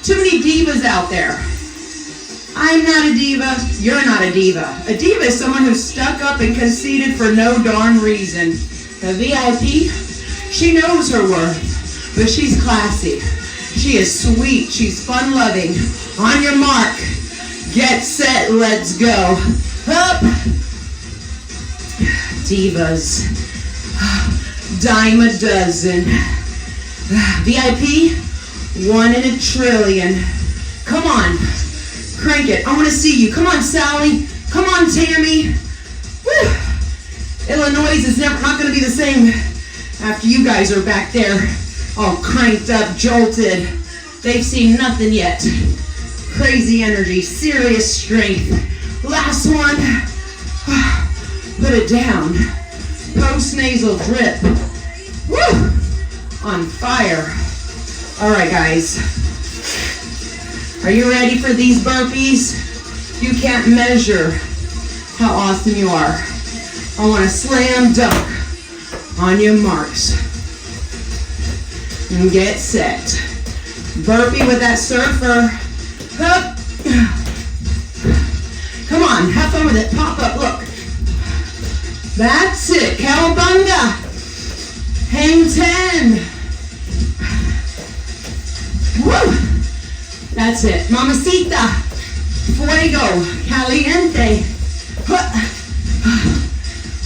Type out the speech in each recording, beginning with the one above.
Too many divas out there. I'm not a diva. You're not a diva. A diva is someone who's stuck up and conceited for no darn reason. The VIP, she knows her worth, but she's classy. She is sweet. She's fun-loving. On your mark. Get set. Let's go. Up. Divas. Dime a dozen. VIP, 1 in a trillion. Come on. Crank it. I want to see you. Come on, Sally. Come on, Tammy. Woo. Illinois is not going to be the same after you guys are back there all cranked up, jolted. They've seen nothing yet. Crazy energy, serious strength. Last one. Put it down. Post-nasal drip. Woo! On fire. All right, guys. Are you ready for these burpees? You can't measure how awesome you are. I want to slam dunk. On your marks. And get set. Burpee with that surfer. Up. Come on, have fun with it. Pop up, look. That's it. Cowabunga. Hang 10. Woo. That's it. Mamacita. Fuego. Caliente.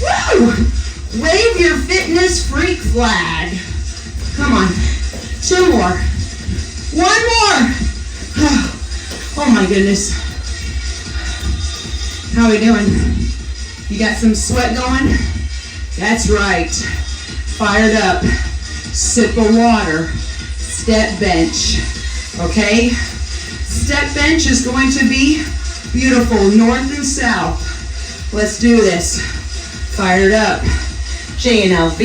Woo. Wave your fitness freak flag. Come on. 2 more. 1 more. Oh my goodness. How are we doing? You got some sweat going? That's right. Fired up. Sip of water. Step bench. Okay? Step bench is going to be beautiful, north and south. Let's do this. Fired up. JNLVIP.com.